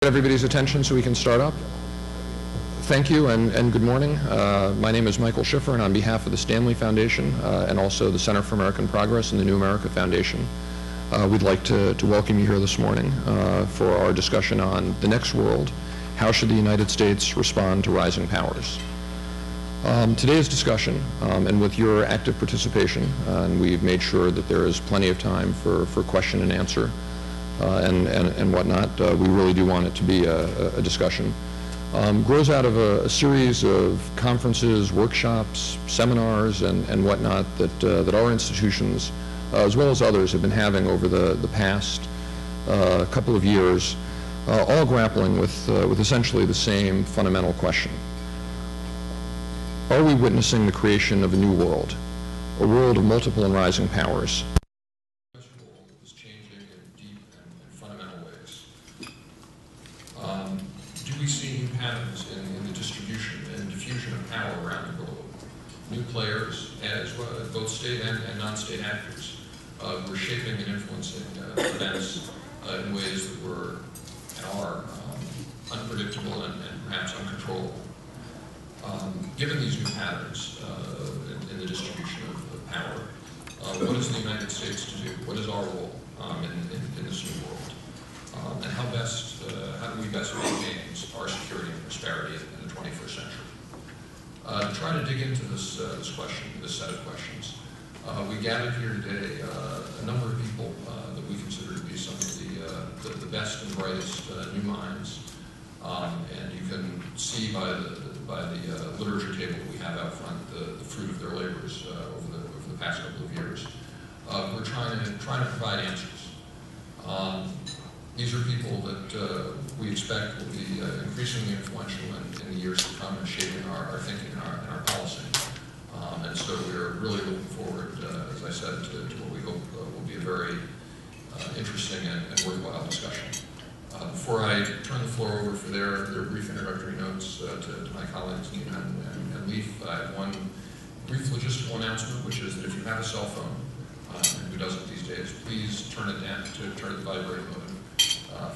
Everybody's attention so we can start up. Thank you and good morning. My name is Michael Schiffer, and on behalf of the Stanley Foundation and also the Center for American Progress and the New America Foundation, we'd like to welcome you here this morning for our discussion on the next world. How should the United States respond to rising powers? Today's discussion, and with your active participation, and we've made sure that there is plenty of time for question and answer, and whatnot. We really do want it to be a discussion. Grows out of a series of conferences, workshops, seminars, and whatnot that our institutions, as well as others, have been having over the past couple of years, all grappling with essentially the same fundamental question. Are we witnessing the creation of a new world, a world of multiple and rising powers? We see new patterns in the distribution and diffusion of power around the globe. New players, as well, both state and non-state actors, were shaping and influencing events in ways that were and are unpredictable and perhaps uncontrollable. Given these new patterns in the distribution of power, what is the United States to do? What is our role in this new world? And how do we best maintain our security and prosperity in the 21st century? To try to dig into this set of questions, we gathered here today a number of people that we consider to be some of the best and brightest new minds, and you can see by the literature table that we have out front the fruit of their labors over the past couple of years. We're trying to provide answers. These are people that we expect will be increasingly influential in the years to come in shaping our thinking and our policy. And so we're really looking forward, as I said, to what we hope will be a very interesting and worthwhile discussion. Before I turn the floor over for their brief introductory notes to my colleagues, Nina and Leif, I have one brief logistical announcement, which is that if you have a cell phone, and who doesn't these days, please turn it down to turn the vibrate mode.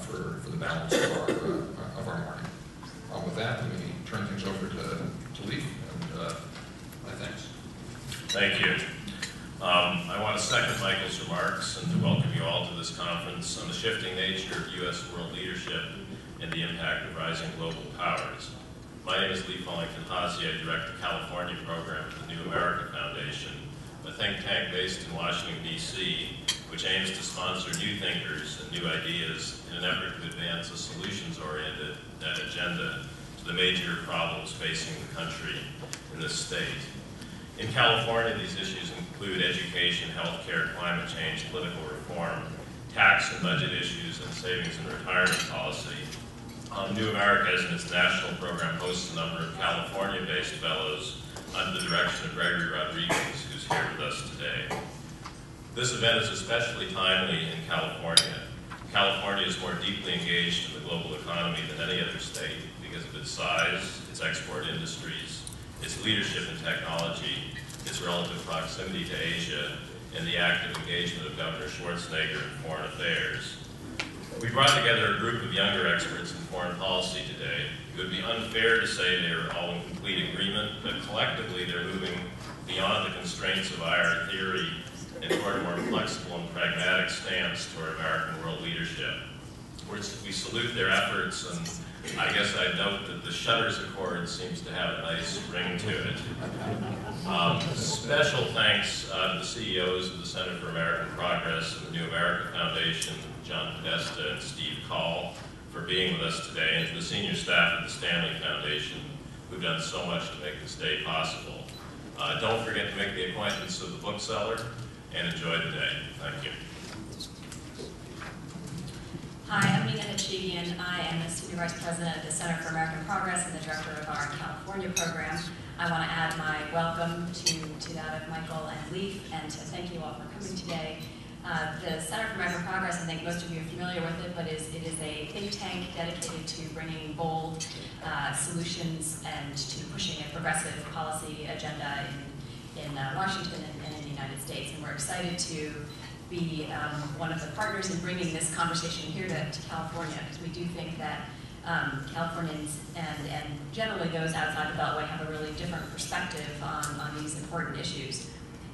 For the balance of our morning. With that, let me turn things over to Leif, and my thanks. Thank you. I want to second Michael's remarks and to welcome you all to this conference on the shifting nature of U.S. world leadership and the impact of rising global powers. My name is Leif Hazy. I direct the California program at the New America Foundation, a think tank based in Washington, D.C., which aims to sponsor new thinkers and new ideas in an effort to advance a solutions-oriented agenda to the major problems facing the country in this state. In California, these issues include education, healthcare, climate change, political reform, tax and budget issues, and savings and retirement policy. New America, as in its national program, hosts a number of California-based fellows under the direction of Gregory Rodriguez, who's here with us today. This event is especially timely in California. California is more deeply engaged in the global economy than any other state because of its size, its export industries, its leadership in technology, its relative proximity to Asia, and the active engagement of Governor Schwarzenegger in foreign affairs. We brought together a group of younger experts in foreign policy today. It would be unfair to say they are all in complete agreement, but collectively they're moving beyond the constraints of IR theory and toward a more flexible and pragmatic stance toward American world leadership. We salute their efforts, and I guess I'd note that the Shutters Accord seems to have a nice ring to it. Special thanks to the CEOs of the Center for American Progress and the New America Foundation, John Podesta and Steve Coll, for being with us today, and to the senior staff of the Stanley Foundation, who've done so much to make this day possible. Don't forget to make the acquaintance of the bookseller, and enjoy the day. Thank you. Hi, I'm Nina Hachigian. I am the Senior Vice President of the Center for American Progress and the Director of our California program. I want to add my welcome to that of Michael and Leif, and to thank you all for coming today. The Center for American Progress, I think most of you are familiar with it, but it is a think tank dedicated to bringing bold solutions and to pushing a progressive policy agenda in Washington and in the United States. And we're excited to be one of the partners in bringing this conversation here to California, because we do think that Californians and generally those outside the Beltway have a really different perspective on these important issues.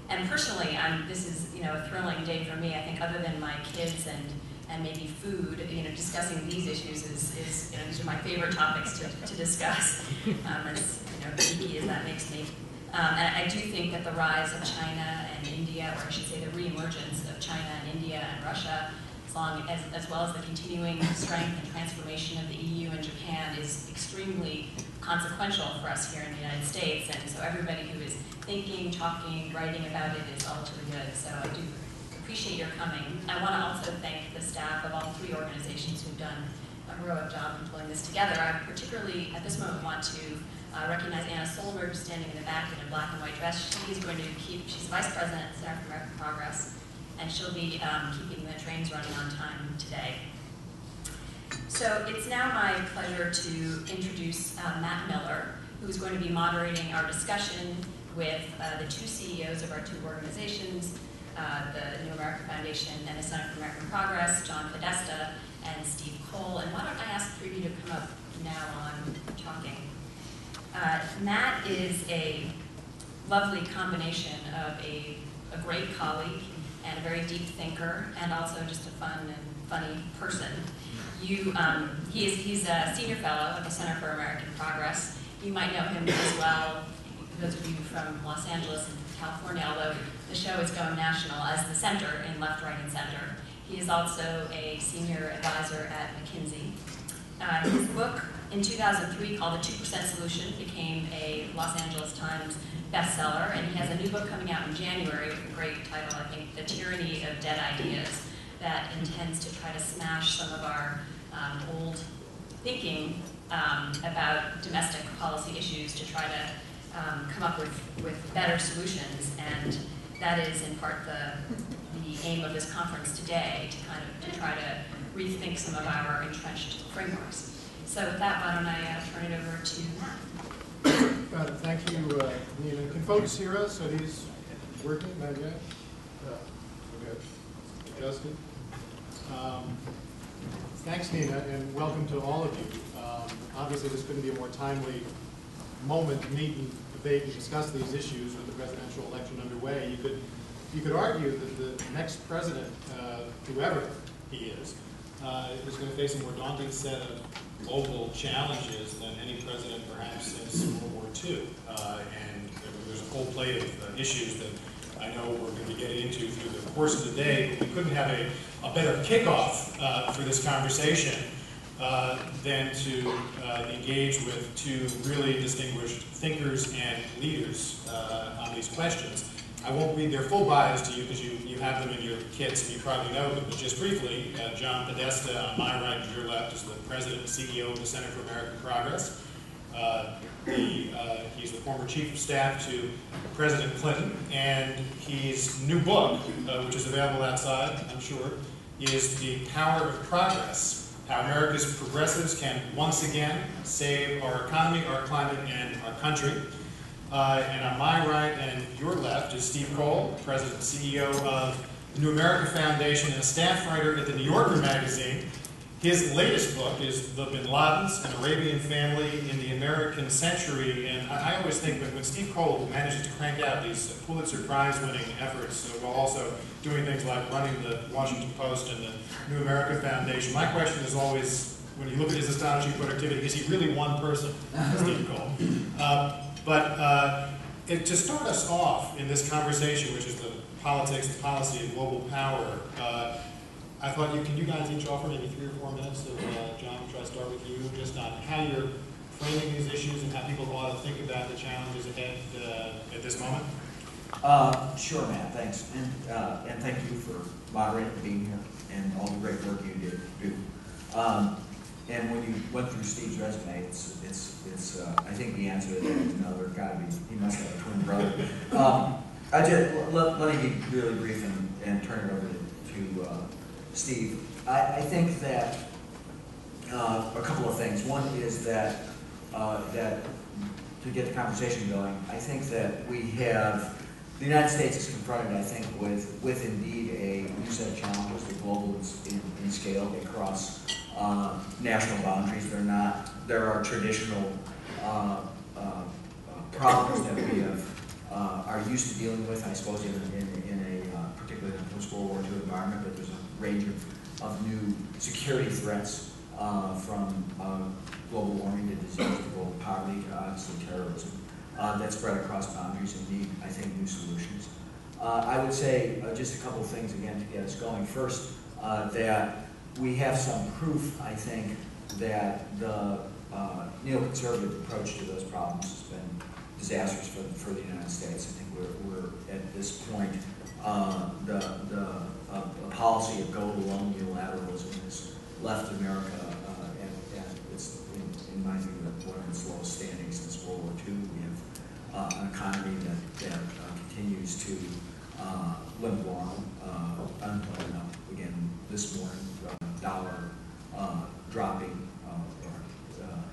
And personally, this is a thrilling day for me. I think other than my kids and maybe food, discussing these issues is these are my favorite topics to discuss, as geeky as that makes me. And I do think that the rise of China and India, or I should say the reemergence of China and India and Russia, as well as the continuing strength and transformation of the EU and Japan, is extremely consequential for us here in the United States. And so everybody who is thinking, talking, writing about it is all to the good. So I do appreciate your coming. I want to also thank the staff of all three organizations who've done a heroic job in pulling this together. I particularly, at this moment, want to recognize Anna Solberg, who's standing in the back in a black and white dress. She's Vice President at the Center for American Progress, and she'll be keeping the trains running on time today. So it's now my pleasure to introduce Matt Miller, who's going to be moderating our discussion with the two CEOs of our two organizations, the New America Foundation and the Center for American Progress, John Podesta and Steve Coll. And why don't I ask three of you to come up now while I'm talking. Matt is a lovely combination of a great colleague and a very deep thinker, and also just a fun and funny person. He's a senior fellow at the Center for American Progress. You might know him as well, those of you from Los Angeles and California, although the show is going national, as the center in Left, Right, and Center. He is also a senior advisor at McKinsey. His book in 2003 called The 2% Solution became a Los Angeles Times bestseller, and he has a new book coming out in January with a great title, I think, The Tyranny of Dead Ideas, that intends to try to smash some of our old thinking about domestic policy issues to try to come up with better solutions. And that is in part the aim of this conference today, to try to rethink some of our entrenched frameworks. So with that, why don't I turn it over to Matt. Thank you, Nina. Can folks hear us? Are these working? Not yet? Okay. Adjusted. Thanks, Nina, and welcome to all of you. Obviously, this couldn't be a more timely moment to meet and debate and discuss these issues with the presidential election underway. You could argue that the next president, whoever he is going to face a more daunting set of global challenges than any president perhaps since World War II. And there's a whole plate of issues that I know we're going to be getting into through the course of the day, but we couldn't have a better kickoff for this conversation than to engage with two really distinguished thinkers and leaders on these questions. I won't read their full bios to you because you have them in your kits and you probably know them, but just briefly, John Podesta, on my right and your left, is the President and CEO of the Center for American Progress. He's the former Chief of Staff to President Clinton, and his new book, which is available outside, I'm sure, is The Power of Progress: How America's Progressives Can Once Again Save Our Economy, Our Climate, and Our Country. And on my right and your left is Steve Coll, President and CEO of the New America Foundation and a staff writer at the New Yorker magazine. His latest book is The Bin Ladens, An Arabian Family in the American Century. And I always think when Steve Coll manages to crank out these Pulitzer Prize-winning efforts while also doing things like running the Washington Post and the New America Foundation, my question is always, when you look at his astonishing productivity, is he really one person, Steve Coll? To start us off in this conversation, which is the politics and policy of global power, I thought, can you guys each offer maybe 3 or 4 minutes of, John, we'll try to start with you, just on how you're framing these issues and how people ought to think about the challenges ahead at this moment? Sure, Matt, thanks. And thank you for moderating and being here and all the great work you did do. And when you went through Steve's resume, it's I think the answer to that is no, there's got to be, he must have a twin brother. Let me be really brief and turn it over to Steve. I think that a couple of things. One is that to get the conversation going, I think that the United States is confronted, I think, with indeed a new set of challenges. The global in scale, they cross national boundaries. There are traditional problems that we are used to dealing with, I suppose, in a particularly in a post-World War II environment, but there's a range of new security threats from global warming to disease to global poverty to obviously terrorism that spread across boundaries and need, I think, new solutions. I would say just a couple of things again to get us going. First, that we have some proof, I think, that the neoconservative approach to those problems has been disastrous for the United States. I think we're at this point, the policy of go-it-alone unilateralism has left America, and it's, in my view, one of its lowest standings since World War II. We have an economy that continues to limp along. Unemployment up again this morning, dollar dropping, or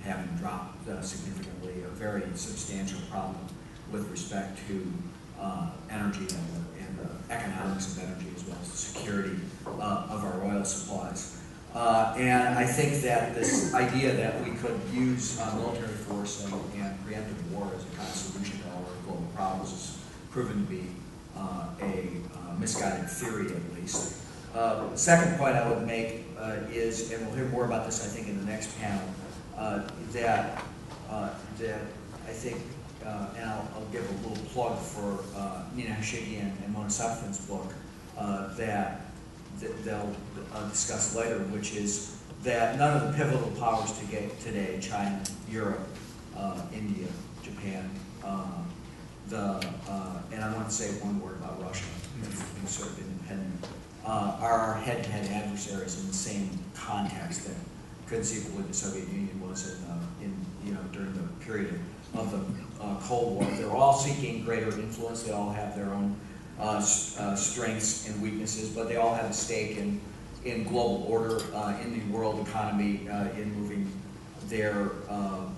having dropped significantly, a very substantial problem with respect to energy and the economics of energy, as well as the security of our oil supplies. And I think that this idea that we could use military force and preemptive war as a kind of solution to all our global problems has proven to be a misguided theory, at least. The second point I would make is, and we'll hear more about this, I think, in the next panel, that I think, and I'll give a little plug for Nina Hashigian and Mona Sutphin's book that they'll discuss later, which is that none of the pivotal powers today, China, Europe, India, Japan, and I want to say one word about Russia, being sort of independent, are our head-to-head adversaries in the same context that conceivably the Soviet Union was during the period of the Cold War. They're all seeking greater influence. They all have their own strengths and weaknesses, but they all have a stake in global order, in the world economy, in moving their own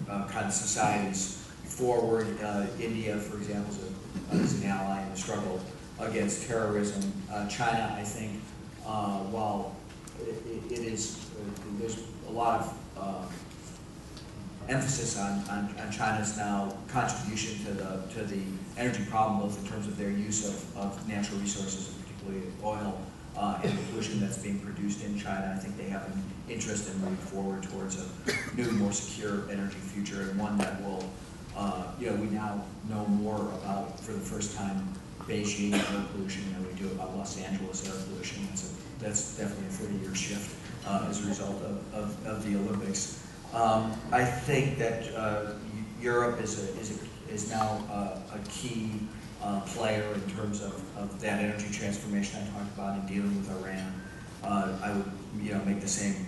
kind of societies forward. India, for example, is an ally in the struggle against terrorism. China, I think, while it is, there's a lot of emphasis on China's now contribution to the energy problem, both in terms of their use of natural resources, and particularly oil, and the pollution that's being produced in China. I think they have an interest in moving forward towards a new, more secure energy future, and one that will, we now know more about, for the first time, Beijing air pollution than we do about Los Angeles air pollution. That's definitely a 30-year shift as a result of the Olympics. I think that Europe is now a key player in terms of that energy transformation I talked about in dealing with Iran. I would make the same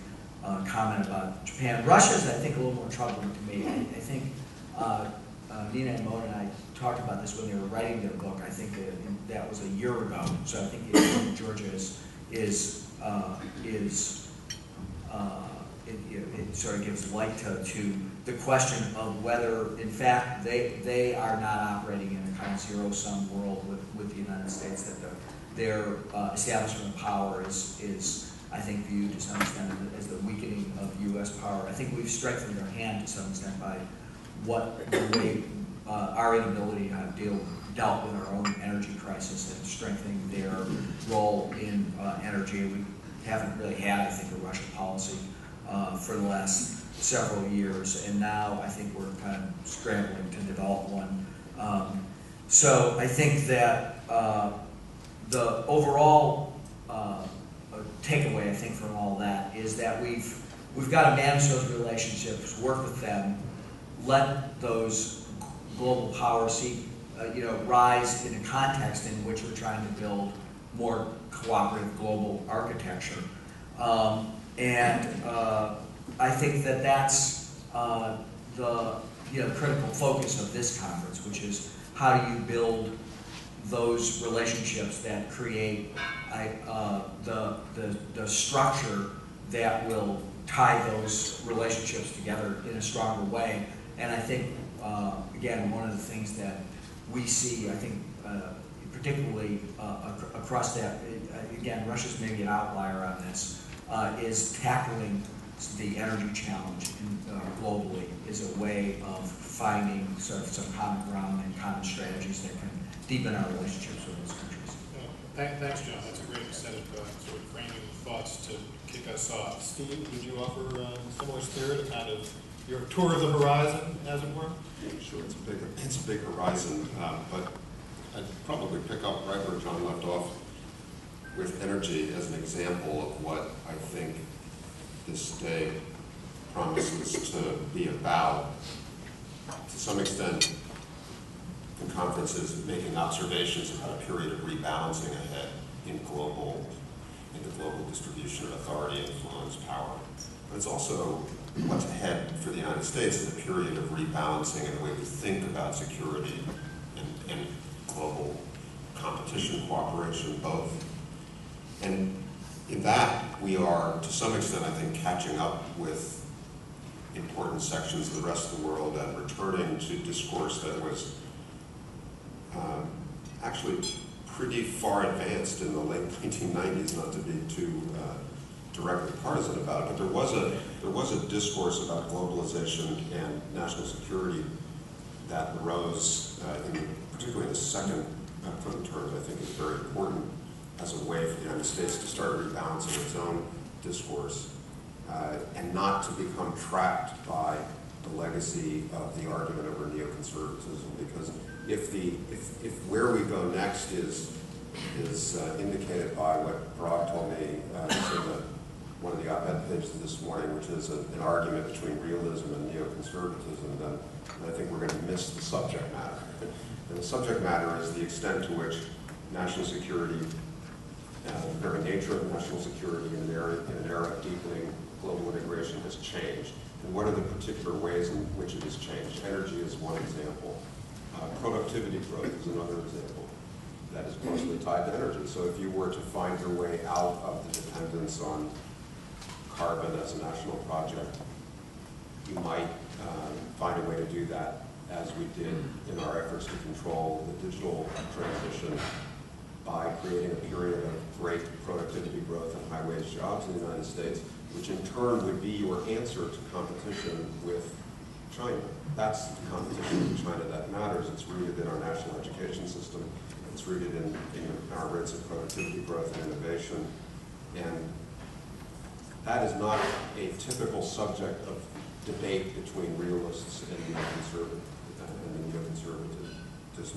comment about Japan. Russia's, I think, a little more troubling to me. I think Nina and Mona and I talked about this when they were writing their book. I think that was a year ago. So I think the issue of Georgia it sort of gives light to the question of whether, in fact, they are not operating in a kind of zero-sum world with the United States, that their establishment of power is, I think, viewed to some extent as the weakening of U.S. power. I think we've strengthened their hand to some extent by our inability to have dealt with our own energy crisis and strengthening their role in energy. We haven't really had, I think, a Russian policy for the last several years, and now I think we're kind of scrambling to develop one. So I think that the overall takeaway, I think, from all that is that we've got to manage those relationships, work with them, let those global powers rise in a context in which we're trying to build more cooperative global architecture. I think that that's the critical focus of this conference, which is how do you build those relationships that create the structure that will tie those relationships together in a stronger way. And I think, again, one of the things that we see, I think, particularly across that, again, Russia's maybe an outlier on this, is tackling the energy challenge globally is a way of finding sort of some common ground and common strategies that can deepen our relationships with those countries. Thanks, John. That's a great set of sort of framing thoughts to kick us off. Steve, would you offer similar spirit, kind of your tour of the horizon, as it were? Sure, it's a big horizon, but I'd probably pick up right where John left off with energy as an example of what I think this day promises to be about. To some extent, the conference is making observations about a period of rebalancing ahead in the global distribution of authority, influence, power. But it's also what's ahead for the United States is a period of rebalancing in the way we think about security and global competition, cooperation, both. And in that, we are, to some extent, I think, catching up with important sections of the rest of the world and returning to discourse that was actually pretty far advanced in the late 1990s, not to be too directly partisan about it, but there was a discourse about globalization and national security that arose, particularly in the second Clinton term, I think is very important as a way for the United States to start rebalancing its own discourse and not to become trapped by the legacy of the argument over neoconservatism. Because if where we go next is indicated by what Parag told me in one of the op-ed pages this morning, which is an argument between realism and neoconservatism, then I think we're going to miss the subject matter. And the subject matter is the extent to which national security, the very nature of national security in an era of deepening global integration has changed. And what are the particular ways in which it has changed? Energy is one example. Productivity growth is another example that is closely tied to energy. So if you were to find your way out of the dependence on carbon as a national project, you might find a way to do that, as we did in our efforts to control the digital transition by creating a period of great productivity growth and high-wage jobs in the United States, which in turn would be your answer to competition with China. That's the competition with China that matters. It's rooted in our national education system. It's rooted in our rates of productivity growth and innovation. And that is not a typical subject of debate between realists and the neoconservative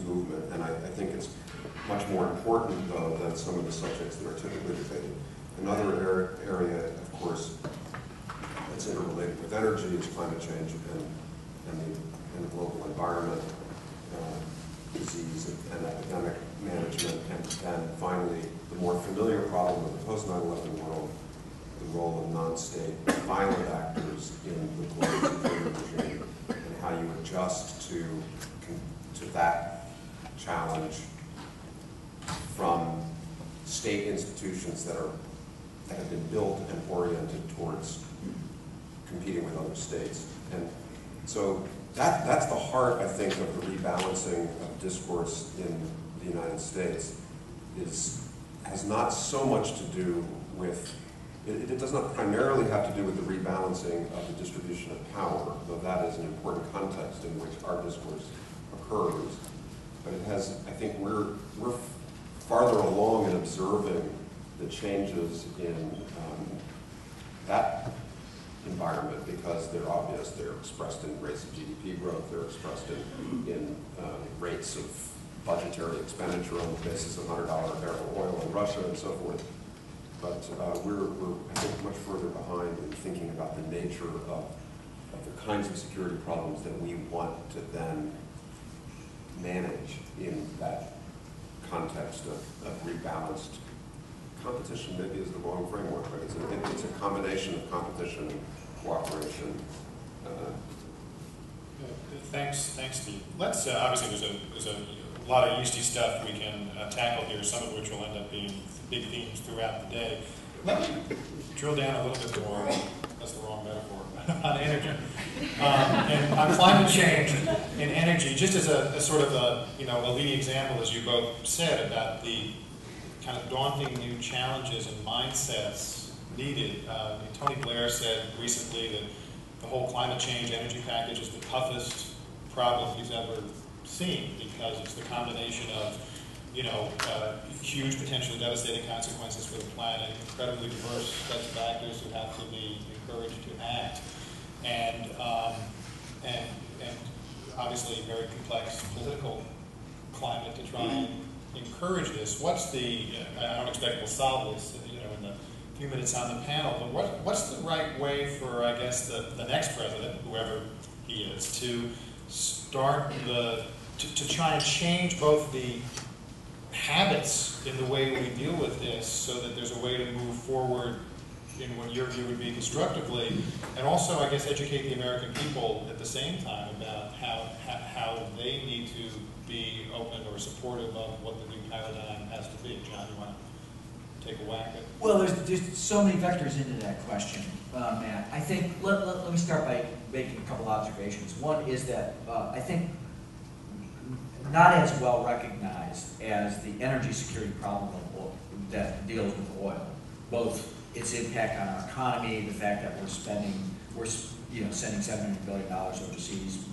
movement. And I think it's much more important, though, than some of the subjects that are typically debated. Another area, of course, that's interrelated with energy is climate change and the global environment, disease and epidemic management, and finally, the more familiar problem of the post-9/11 world, the role of non-state violent actors in the global security regime, and how you adjust to that challenge from state institutions that have been built and oriented towards competing with other states. And so that's the heart, I think, of the rebalancing of discourse in the United States. Has not so much to do with, it does not primarily have to do with the rebalancing of the distribution of power, though that is an important context in which our discourse occurs. But it has, I think we're farther along in observing the changes in that environment because they're obvious. They're expressed in rates of GDP growth. They're expressed in rates of budgetary expenditure on the basis of $100 a barrel oil in Russia and so forth. But we're I think, much further behind in thinking about the nature of the kinds of security problems that we want to then manage in that context of rebalanced competition. Maybe is the wrong framework, but it's a combination of competition and cooperation. Thanks, Steve. Let's obviously there's a lot of yeasty stuff we can tackle here, some of which will end up being big themes throughout the day. Let me drill down a little bit more. That's the wrong metaphor. On energy and on climate change and energy, just as a sort of a leading example, as you both said, about the kind of daunting new challenges and mindsets needed. Tony Blair said recently that the whole climate change energy package is the toughest problem he's ever seen, because it's the combination of, huge potentially devastating consequences for the planet, incredibly diverse sets of actors who have to be encouraged to act, and obviously a very complex political climate to try and encourage this. What's the, I don't expect we'll solve this, in the few minutes on the panel, but what's the right way for, I guess, the next president, whoever he is, to start to try and change both the habits in the way we deal with this, so that there's a way to move forward in what your view would be constructively, and also, I guess, educate the American people at the same time about how they need to be open or supportive of what the new paradigm has to be. John, you want to take a whack at it? Well, there's just so many vectors into that question, Matt. I think, let me start by making a couple observations. One is that I think not as well recognized as the energy security problem of oil, that deals with oil, both its impact on our economy, the fact that we're sending $700 billion overseas,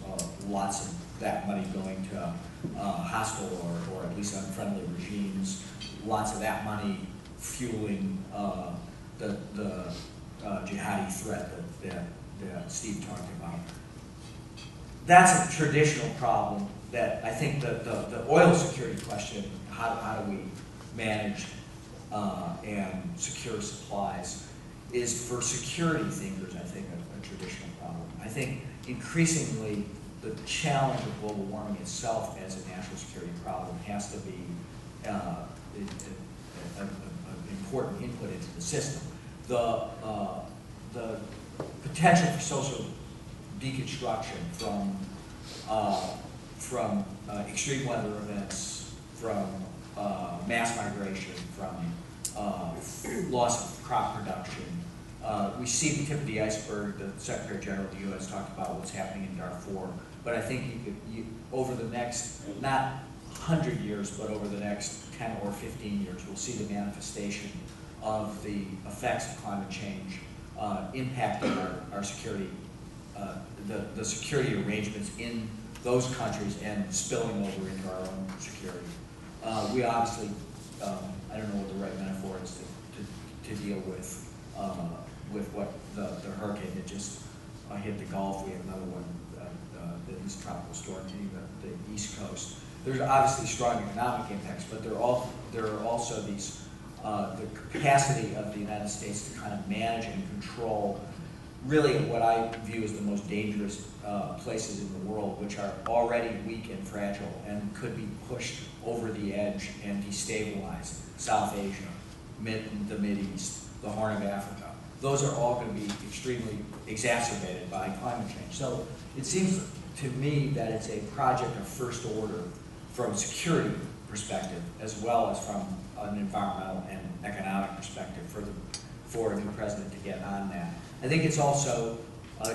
lots of that money going to hostile or at least unfriendly regimes, lots of that money fueling the jihadi threat that Steve talked about. That's a traditional problem that I think the oil security question, how do we manage and secure supplies, is for security thinkers, I think, a traditional problem. I think increasingly the challenge of global warming itself as a national security problem has to be an important input into the system. The potential for social deconstruction from extreme weather events, from mass migration, from loss of crop production. We see the tip of the iceberg. The Secretary General of the U.S. talked about what's happening in Darfur. But I think over the next, not 100 years, but over the next 10 or 15 years, we'll see the manifestation of the effects of climate change impacting our security, the security arrangements in those countries and spilling over into our own security. We obviously, I don't know what the right metaphor is to deal with what the hurricane that just hit the Gulf. We have another one, the East Tropical Storm hitting the East Coast. There's obviously strong economic impacts, but there are also these the capacity of the United States to kind of manage and control really what I view as the most dangerous places in the world, which are already weak and fragile and could be pushed over the edge and destabilized. South Asia, the Mideast, the Horn of Africa. Those are all going to be extremely exacerbated by climate change. So it seems to me that it's a project of first order from a security perspective, as well as from an environmental and economic perspective for a new president to get on that. I think it's also,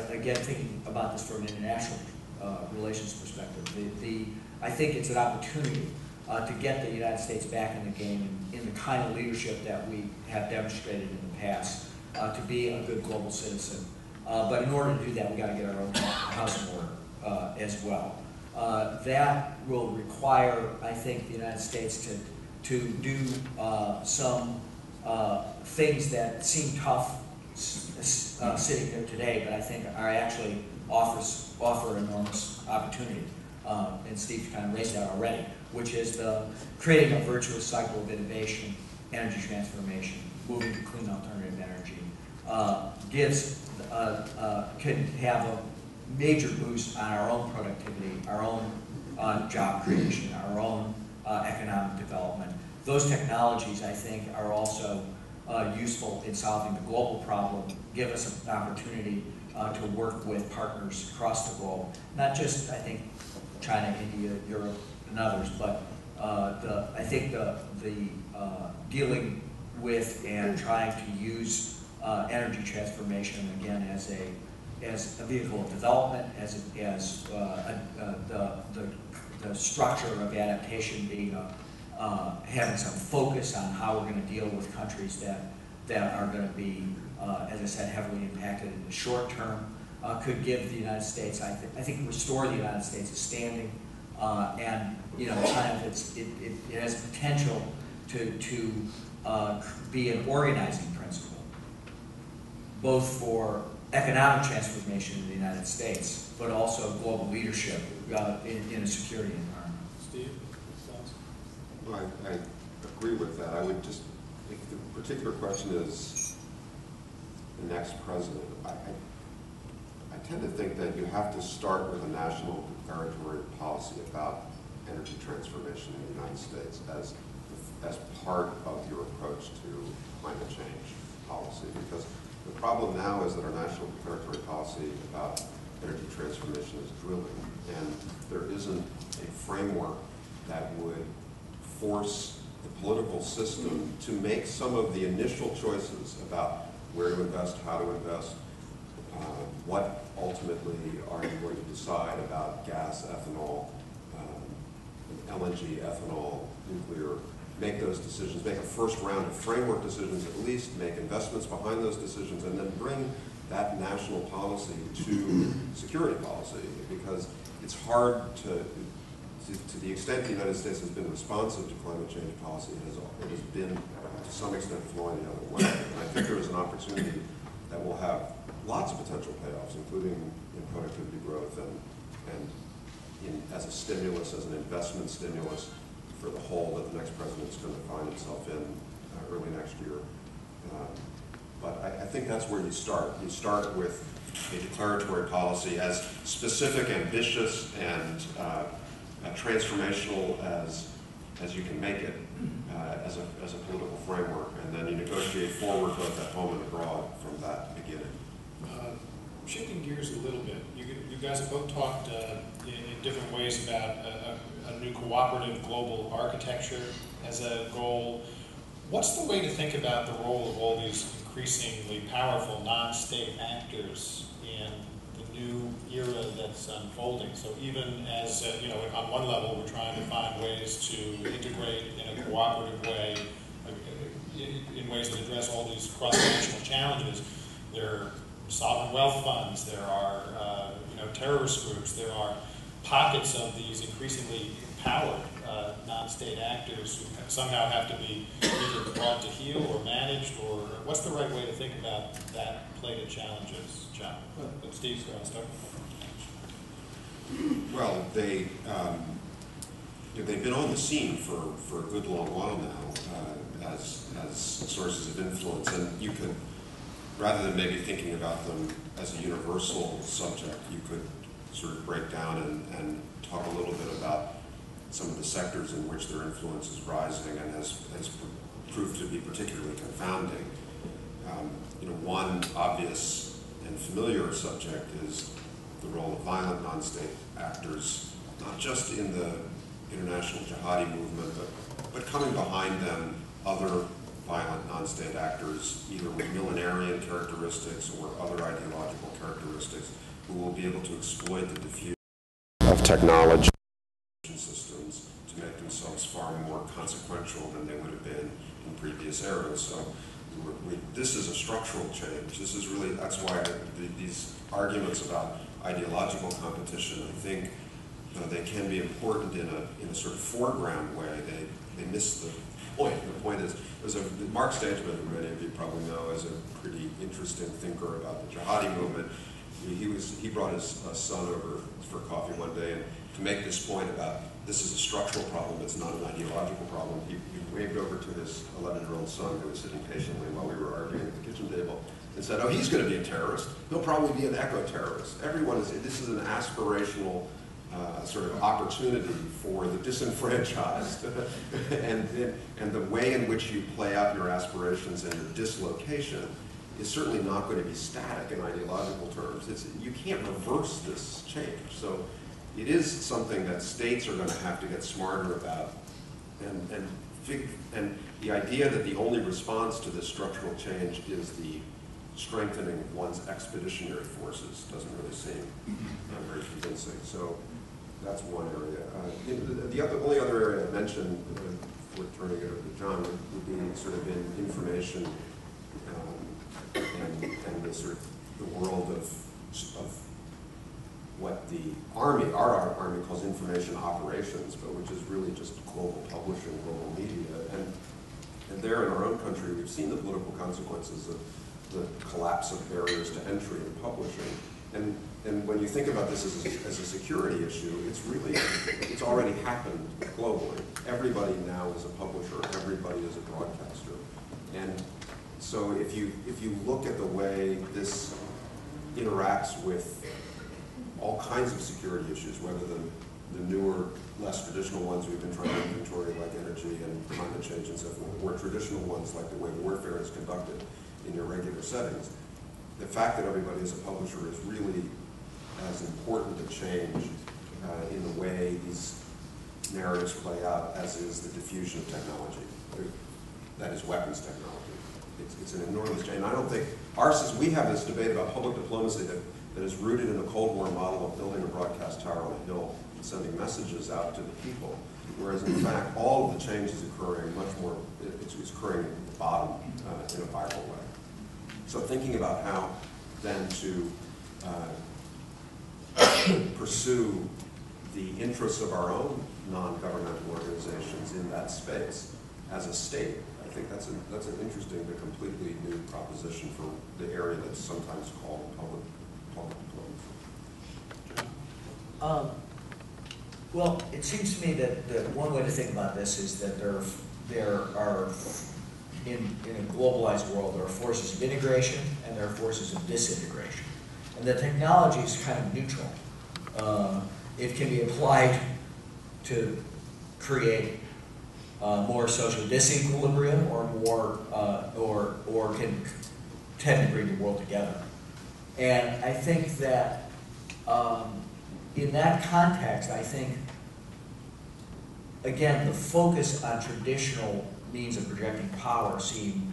again, thinking about this from an international relations perspective, I think it's an opportunity to get the United States back in the game in the kind of leadership that we have demonstrated in the past to be a good global citizen. But in order to do that, we got to get our own house in order as well. That will require, I think, the United States to do some things that seem tough sitting here today, but I think are actually offer enormous opportunity. And Steve kind of raised that already, which is creating a virtuous cycle of innovation, energy transformation, moving to clean alternative energy, can have a major boost on our own productivity, our own job creation, our own economic development. Those technologies, I think, are also useful in solving the global problem, give us an opportunity to work with partners across the globe, not just, I think, China, India, Europe, and others, but I think the dealing with and trying to use energy transformation, again, as a vehicle of development, as the structure of adaptation being having some focus on how we're going to deal with countries that that are going to be, as I said, heavily impacted in the short term, could give the United States, I think, restore the United States' standing, and kind of it has potential to be an organizing principle, both for economic transformation in the United States, but also global leadership in a security environment. Steve, thoughts? Well, I agree with that. I would just, if the particular question is the next president, I tend to think that you have to start with a national declaratory policy about energy transformation in the United States as part of your approach to climate change policy. Because the problem now is that our national declaratory policy about energy transformation is drilling, and there isn't a framework that would force the political system to make some of the initial choices about where to invest, how to invest, what ultimately are you going to decide about gas, ethanol, LNG, ethanol, nuclear. Make those decisions, make a first round of framework decisions at least, make investments behind those decisions, and then bring that national policy to security policy, because it's hard to the extent the United States has been responsive to climate change policy, it has been to some extent flowing the other way. And I think there is an opportunity that will have lots of potential payoffs, including in productivity growth and as a stimulus, as an investment stimulus for the whole that the next president is going to find himself in early next year. But I think that's where you start. You start with a declaratory policy as specific, ambitious, and transformational as you can make it as a political framework, and then you negotiate forward both at home and abroad from that beginning. Shifting gears a little bit, you guys have both talked in different ways about a new cooperative global architecture as a goal. What's the way to think about the role of all these increasingly powerful non-state actors in the new era that's unfolding? So even as, on one level, we're trying to find ways to integrate in a cooperative way, in ways that address all these cross-national challenges. There are sovereign wealth funds, there are terrorist groups, there are pockets of these increasingly empowered non-state actors who somehow have to be either brought to heel or managed, or what's the right way to think about that plate of challenges, John? But Steve, I'll start. Well, they've been on the scene for a good long while now as sources of influence, and you could, rather than maybe thinking about them as a universal subject, you could sort of break down and talk a little bit about some of the sectors in which their influence is rising and has proved to be particularly confounding. One obvious and familiar subject is the role of violent non-state actors, not just in the international jihadi movement, but coming behind them, other violent non-state actors, either with millenarian characteristics or other ideological characteristics, who will be able to exploit the diffusion of technology systems to make themselves far more consequential than they would have been in previous eras. So this is a structural change. This is really, that's why these arguments about ideological competition, I think, they can be important in a sort of foreground way. They miss the point. The point is, Mark Stageman, who many of you probably know, is a pretty interesting thinker about the jihadi movement. He brought his son over for coffee one day, and to make this point about this is a structural problem, it's not an ideological problem, he waved over to his 11-year-old son who was sitting patiently while we were arguing at the kitchen table and said, "Oh, he's going to be a terrorist. He'll probably be an eco-terrorist." This is an aspirational sort of opportunity for the disenfranchised, and the way in which you play out your aspirations and your dislocation is certainly not going to be static in ideological terms. You can't reverse this change. So it is something that states are going to have to get smarter about, and the idea that the only response to this structural change is the strengthening of one's expeditionary forces doesn't really seem very convincing. So that's one area. The only other area I mentioned, before turning it over to John, would be sort of in information and the sort of the world of what the Army, our Army calls information operations, but which is really just global publishing, global media. And there in our own country, we've seen the political consequences of the collapse of barriers to entry in publishing. And when you think about this as a security issue, it's already happened globally. Everybody now is a publisher, everybody is a broadcaster. And so if you look at the way this interacts with all kinds of security issues, whether the newer, less traditional ones we've been trying to inventory, like energy and climate change and so forth, or traditional ones like the way warfare is conducted in your regular settings, the fact that everybody is a publisher is really as important a change in the way these narratives play out as is the diffusion of technology, that is weapons technology. It's an enormous change. And I don't think, we have this debate about public diplomacy that is rooted in the Cold War model of building a broadcast tower on a hill and sending messages out to the people, whereas in fact all of the change is occurring much more, it's occurring at the bottom in a viral way. So thinking about how then to pursue the interests of our own non-governmental organizations in that space as a state, I think that's an interesting but completely new proposition for the area that's sometimes called public diplomacy. Well, it seems to me that one way to think about this is that there are in a globalized world, there are forces of integration and there are forces of disintegration. And the technology is kind of neutral. It can be applied to create more social disequilibrium or can tend to bring the world together. And I think that in that context, I think, again, the focus on traditional means of projecting power seem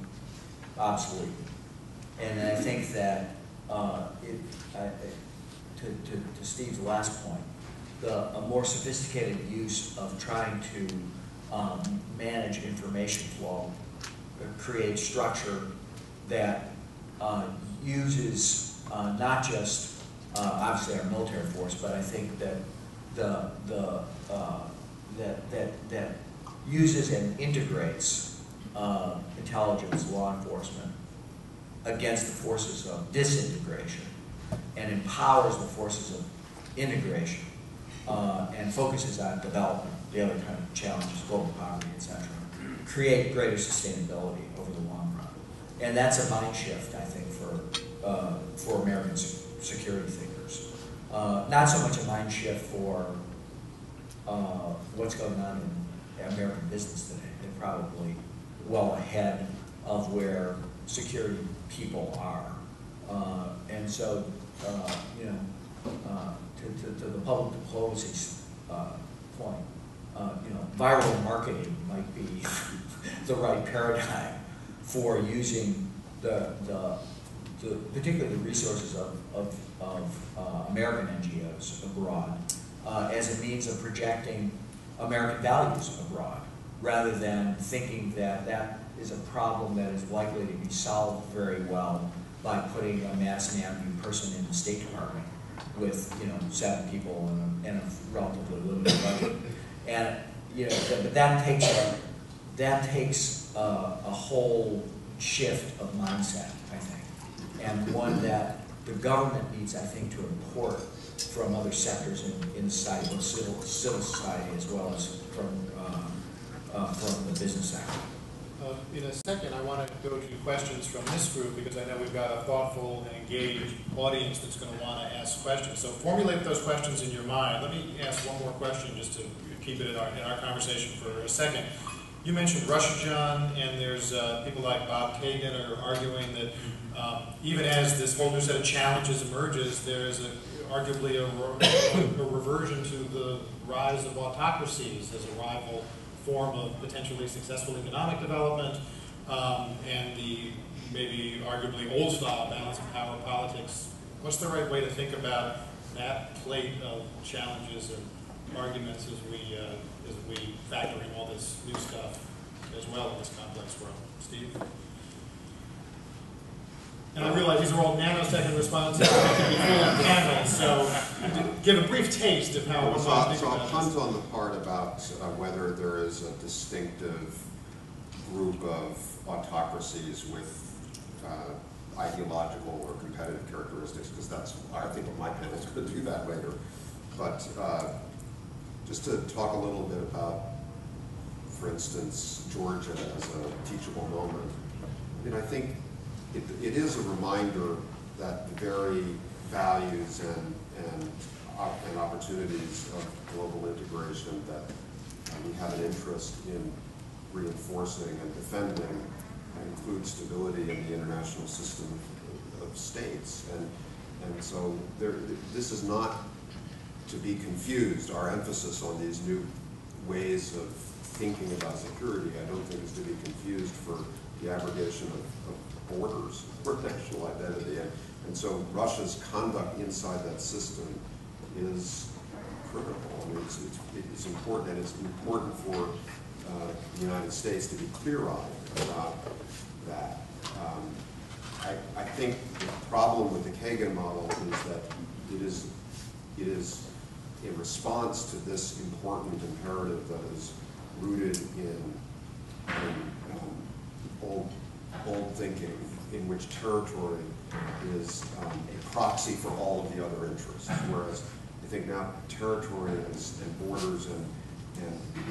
obsolete. And I think that, to Steve's last point, a more sophisticated use of trying to manage information flow creates structure that uses not just obviously our military force, but I think that that uses and integrates intelligence, law enforcement against the forces of disintegration and empowers the forces of integration and focuses on development, the other kind of challenges, global poverty, etc., create greater sustainability over the long run. And that's a mind shift, I think, for American security thinkers. Not so much a mind shift for what's going on in American business today. They're probably well ahead of where security people are. And so, to the public diplomacy point, viral marketing might be the right paradigm for using particularly the resources of American NGOs abroad as a means of projecting American values abroad, rather than thinking that that is a problem that is likely to be solved very well by putting a mass man person in the State Department with 7 people and a relatively limited budget. And but that takes a whole shift of mindset, I think, and one that the government needs, I think, to import from other sectors in society, both civil society as well as from the business sector. In a second, I want to go to questions from this group because I know we've got a thoughtful and engaged audience that's going to want to ask questions. So formulate those questions in your mind. Let me ask one more question just to keep it in our conversation for a second. You mentioned Russia, John, and there's people like Bob Kagan are arguing that even as this whole new set of challenges emerges, there's arguably a reversion to the rise of autocracies as a rival form of potentially successful economic development, and the maybe arguably old-style balance of power politics. What's the right way to think about that plate of challenges and arguments as we factor in all this new stuff as well in this complex world? Steve? And I realize these are all nanosecond responses that can be full of panels, so give a brief taste of how So one might think I'll about punt this. on the part about whether there is a distinctive group of autocracies with ideological or competitive characteristics, because that's, I think, what my panel's going to do that later. But just to talk a little bit about, for instance, Georgia as a teachable moment. I mean, I think it is a reminder that the very values and opportunities of global integration that we have an interest in reinforcing and defending include stability in the international system of states. And so this is not to be confused. Our emphasis on these new ways of thinking about security, I don't think is to be confused for the abrogation of borders or national identity. And so Russia's conduct inside that system is critical. I mean, it's important, and it's important for the United States to be clear-eyed about that. I think the problem with the Kagan model is that it is in response to this important imperative that is rooted in old thinking, in which territory is a proxy for all of the other interests. Whereas I think now territory and borders and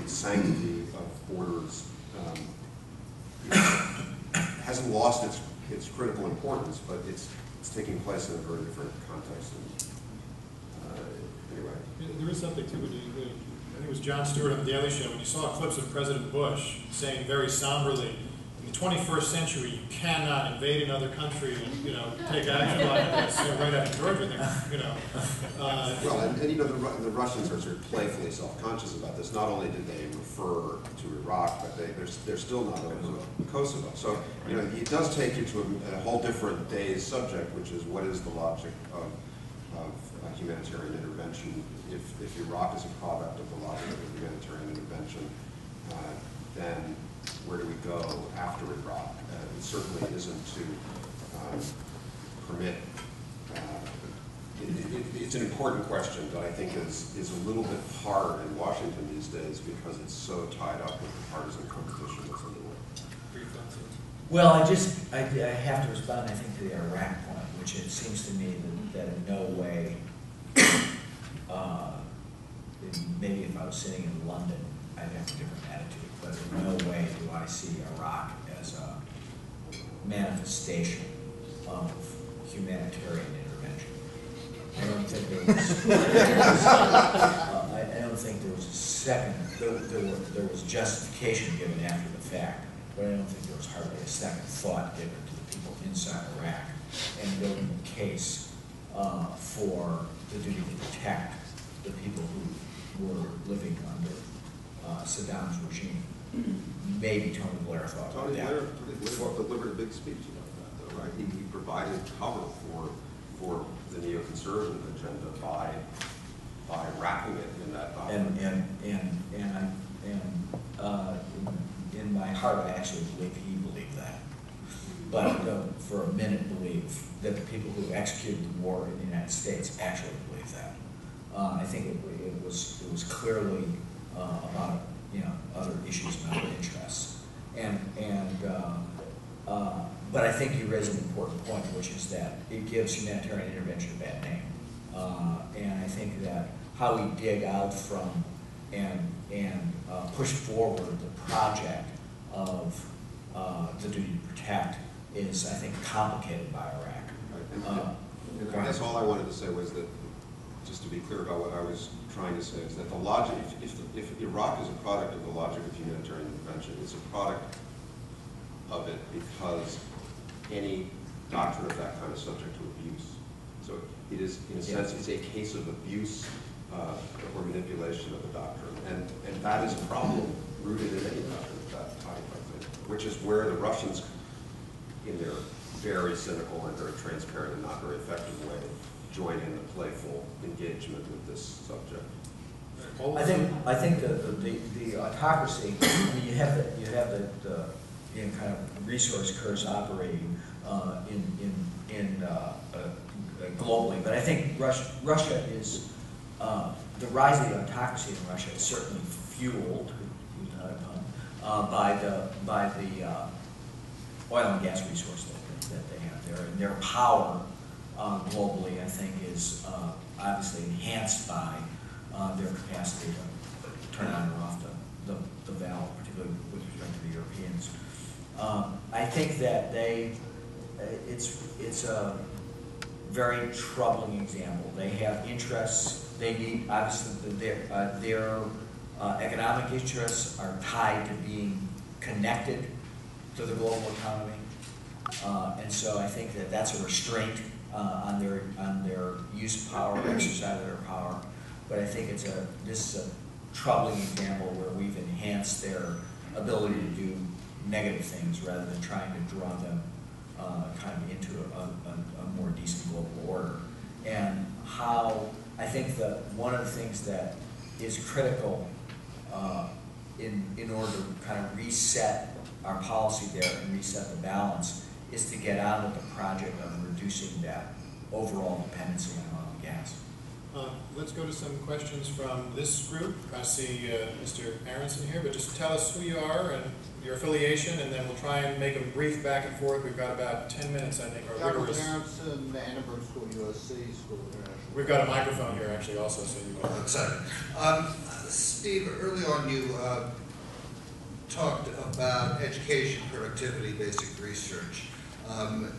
the sanctity of borders hasn't lost its critical importance, but it's taking place in a very different context. Anyway. There is something to it. I think it was Jon Stewart on the Daily Show, when you saw clips of President Bush saying very somberly, in the 21st century, you cannot invade another country and, take action on this, right after Georgia, Well, and the Russians are sort of playfully self-conscious about this. Not only did they refer to Iraq, but they're still not over Kosovo. So, it does take you to a whole different day's subject, which is what is the logic of humanitarian intervention. If Iraq is a product of the logic of humanitarian intervention, then where do we go after Iraq? It certainly isn't to permit. It's an important question, but I think is a little bit hard in Washington these days because it's so tied up with the partisan competition that's underway. Well, I have to respond, I think, to the Iraq point, which it seems to me that in no way, maybe if I was sitting in London, I'd have a different attitude, but in no way do I see Iraq as a manifestation of humanitarian intervention. I don't think there was, I don't think there was a second, there was justification given after the fact, but I don't think there was hardly a second thought given to the people inside Iraq and building a case for the duty to protect the people who were living under Saddam's regime. Maybe Tony Blair thought Tony that. Blair delivered a big speech about that, though, right? He provided cover for the neoconservative agenda by wrapping it in that document. In my heart, I actually believe he believed that. But I don't for a minute believe that the people who executed the war in the United States actually believe that. I think it was clearly about other issues and other interests. But I think you raise an important point, which is that it gives humanitarian intervention a bad name. And I think that how we dig out from and push forward the project of the duty to protect is, I think, complicated by Iraq. Right. And I guess all I wanted to say was that, just to be clear about what I was trying to say, is that the logic, if Iraq is a product of the logic of humanitarian intervention, it's a product of it because any doctrine of that kind is subject to abuse. So it is, in a sense, it's a case of abuse or manipulation of the doctrine. And that is a problem rooted in any doctrine of that type, I think, which is where the Russians, in their very cynical and very transparent and not very effective way, join in the playful engagement with this subject. I think the autocracy, I mean, you have the kind of resource curves operating globally. But I think Russia is, the rise of the autocracy in Russia is certainly fueled, by the oil and gas resource that they have there, and their power globally, I think, is obviously enhanced by their capacity to turn on or off the valve, particularly with respect to the Europeans. I think that it's a very troubling example. They have interests. They need, obviously, their economic interests are tied to being connected to the global economy, and so I think that that's a restraint on their use of power, exercise of their power. But I think this is a troubling example where we've enhanced their ability to do negative things rather than trying to draw them kind of into a more decent global order. And how I think that one of the things that is critical in order to kind of reset our policy there and reset the balance is to get on with the project of reducing that overall dependency on oil and gas. Let's go to some questions from this group. I see Mr. Aronson here, but just tell us who you are and your affiliation, and then we'll try and make a brief back and forth. We've got about 10 minutes, I think. Dr. Aronson, Annenberg School, USC School of International. We've got a microphone here, actually, also, so you can. Excited. Steve, early on you talked about education, productivity, basic research.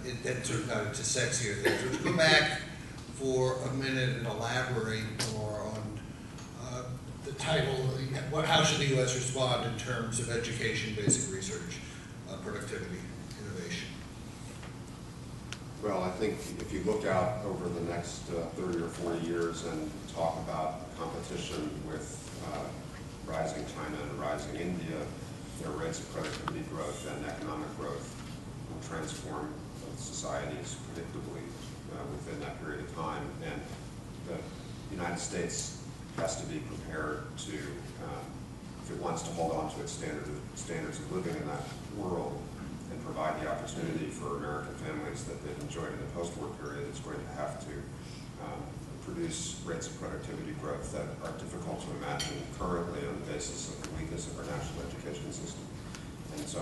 It then sort of got into sexier things. Would you go back for a minute and elaborate more on the title, how should the U.S. respond in terms of education, basic research, productivity, innovation? Well, I think if you look out over the next 30 or 40 years and talk about competition with rising China and rising India, their rates of productivity growth and economic growth will transform societies predictably within that period of time. And the United States has to be prepared to, if it wants to hold on to its standards of living in that world and provide the opportunity for American families that they've enjoyed in the post-war period, it's going to have to produce rates of productivity growth that are difficult to imagine currently on the basis of the weakness of our national education system. And so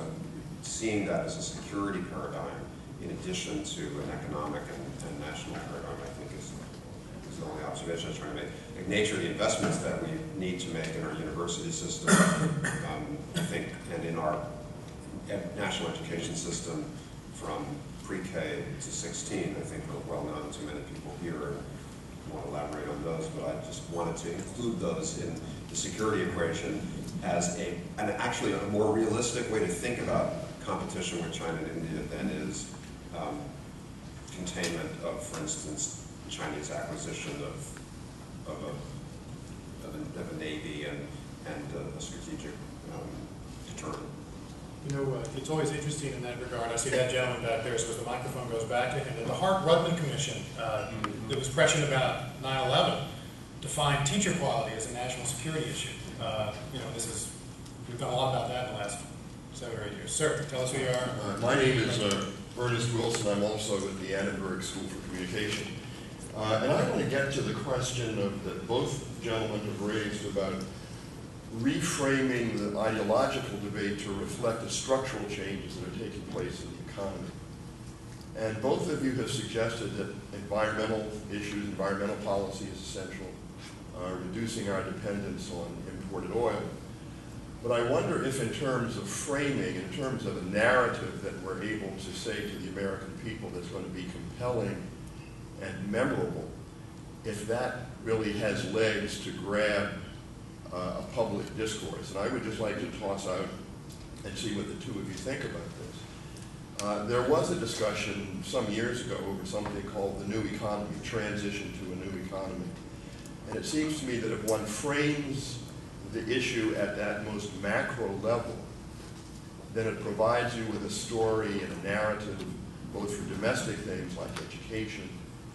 seeing that as a security paradigm in addition to an economic and national paradigm, I think is the only observation I was trying to make. The nature of the investments that we need to make in our university system, I think, and in our national education system from pre-K to 16, I think are well known to many people here. I want to elaborate on those, but I just wanted to include those in the security equation as actually a more realistic way to think about competition with China and India than is containment of, for instance, Chinese acquisition of a navy and a strategic deterrent. You know, it's always interesting in that regard. I see that gentleman back there, so the microphone goes back to him. That the Hart-Rudman Commission that was prescient about 9/11 defined teacher quality as a national security issue. You know, we've done a lot about that in the last 7 or 8 years. Sir, tell us who you are. My name is Ernest Wilson. I'm also at the Annenberg School for Communication. And I want to get to the question that both gentlemen have raised about reframing the ideological debate to reflect the structural changes that are taking place in the economy. And both of you have suggested that environmental issues, environmental policy is essential, reducing our dependence on imported oil. But I wonder if in terms of framing, in terms of a narrative that we're able to say to the American people that's going to be compelling and memorable, if that really has legs to grab a public discourse. And I would just like to toss out and see what the two of you think about this. There was a discussion some years ago over something called the new economy, transition to a new economy. And it seems to me that if one frames the issue at that most macro level, then it provides you with a story and a narrative, both for domestic things like education,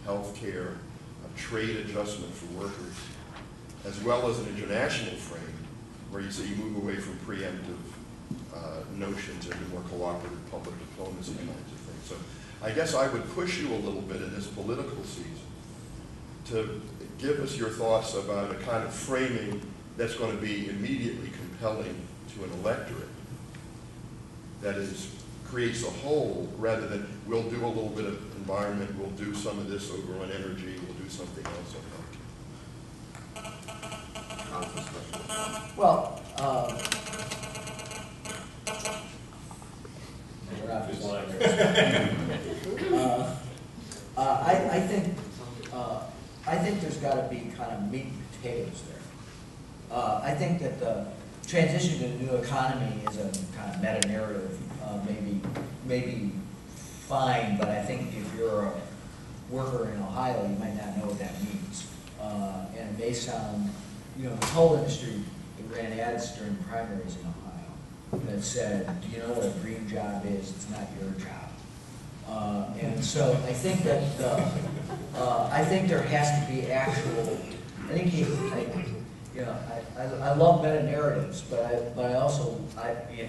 healthcare, trade adjustment for workers, as well as an international frame where you say you move away from preemptive notions into more cooperative public diplomacy kinds of things. So I guess I would push you a little bit in this political season to give us your thoughts about a kind of framing that's going to be immediately compelling to an electorate. That is, creates a whole rather than we'll do a little bit of environment, we'll do some of this over on energy, we'll do something else on health. Well, we're not just I think there's got to be kind of meat and potatoes there. I think that the transition to the new economy is a kind of meta-narrative, maybe fine, but I think if you're a worker in Ohio, you might not know what that means. And it may sound, the coal industry ran ads during primaries in Ohio that said, do you know what a dream job is? It's not your job. And so I think that I think there has to be actual. I love meta narratives, but I also,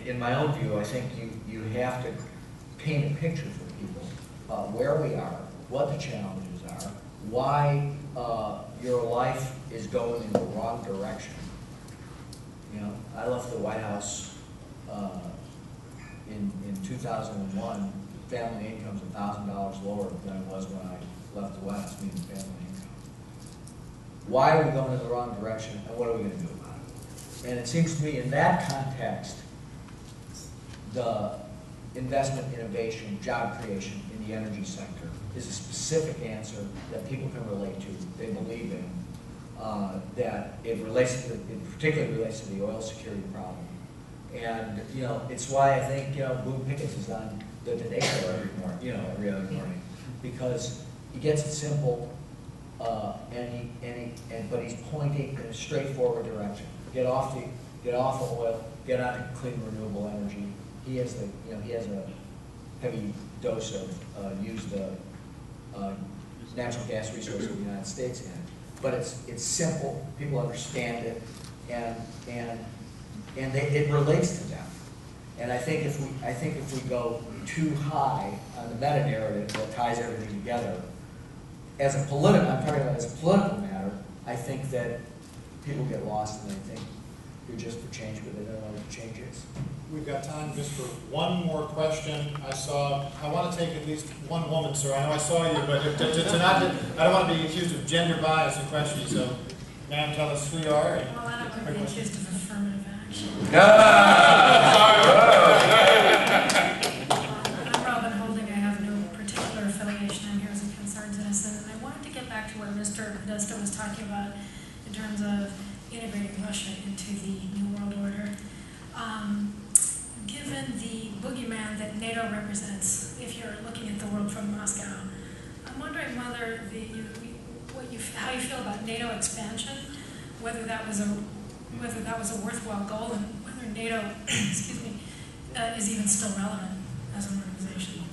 in my own view, I think you have to paint a picture for people where we are, what the challenges are, why your life is going in the wrong direction. I left the White House in 2001. Family income's $1,000 lower than it was when I left the White House, meaning family income. Why are we going in the wrong direction, and what are we going to do about it? And it seems to me, in that context, the investment, innovation, job creation in the energy sector is a specific answer that people can relate to, they believe in, that it particularly relates to the oil security problem. And, it's why I think, Boone Pickens is on the Today Show every other morning, because he gets it simple, but he's pointing in a straightforward direction. Get off the oil, get on to clean renewable energy. He has a heavy dose of use the natural gas resource of the United States in it. But it's simple, people understand it, and it relates to them. And I think if we go too high on the meta narrative that ties everything together, I'm talking about as a political matter, I think that people get lost and they think you're just for change, but they don't know what change is. We've got time just for one more question. I want to take at least one woman, sir. I know I saw you, but I don't want to be accused of gender bias in questioning. So, ma'am, tell us who you are. Well, I don't want to be accused of affirmative action. I'm Robin Holding. I have no particular affiliation. I'm here as a concerned citizen. And I wanted to get back to what Mr. Podesta was talking about in terms of integrating Russia into the New World Order. Given the boogeyman that NATO represents, if you're looking at the world from Moscow, I'm wondering whether how you feel about NATO expansion, whether that was a worthwhile goal, and whether NATO, excuse me, is even still relevant as an organization.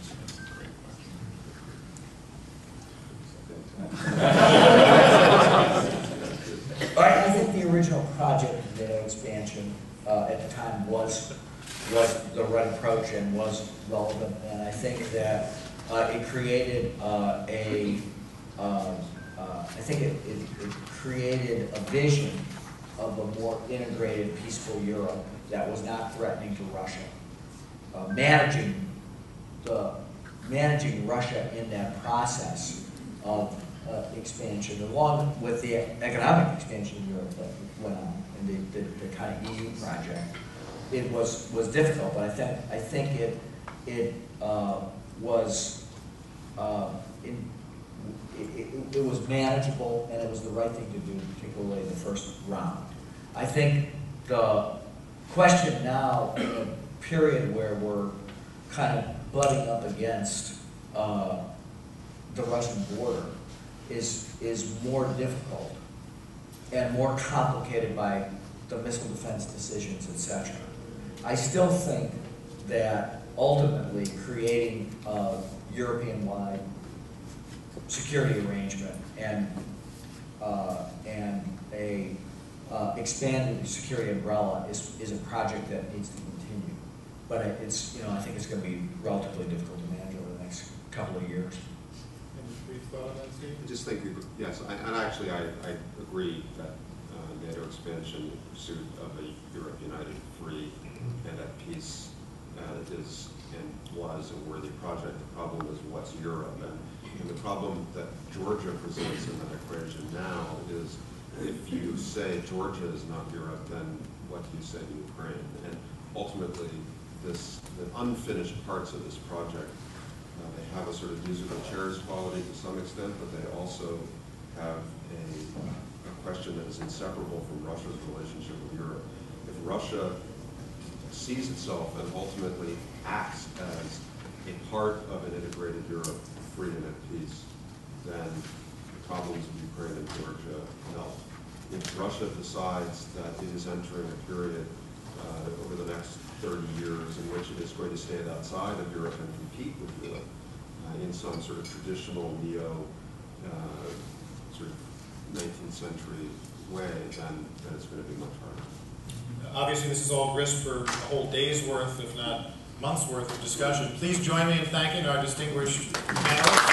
I think the original project of NATO expansion at the time was the right approach and was relevant, and I think that it created it created a vision of a more integrated, peaceful Europe that was not threatening to Russia. Managing Russia in that process of expansion, along with the economic expansion in Europe that went on, and the kind of EU project, it was difficult. But I think it was manageable, and it was the right thing to do, particularly the first round. I think the question now, in a period where we're kind of butting up against the Russian border, is more difficult and more complicated by the missile defense decisions, etc. I still think that ultimately creating a European-wide security arrangement and a expanded security umbrella is a project that needs to continue. But I think it's going to be relatively difficult to manage over the next couple of years. Any brief thought on that, Steve? I just think, yes, I agree that NATO expansion in pursuit of a Europe united, free, and at peace is and was a worthy project. The problem is what's Europe, and the problem that Georgia presents in that equation now is if you say Georgia is not Europe, then what do you say to Ukraine? And ultimately, the unfinished parts of this project, they have a sort of musical chairs quality to some extent, but they also have a question that is inseparable from Russia's relationship with Europe. If Russia sees itself and ultimately acts as a part of an integrated Europe, free and at peace, then the problems of Ukraine and Georgia melt. If Russia decides that it is entering a period over the next 30 years in which it is going to stand outside of Europe and compete with Europe in some sort of traditional sort of 19th century way, then it's going to be much harder. Obviously, this is all grist for a whole day's worth, if not months' worth of discussion. Please join me in thanking our distinguished panelists.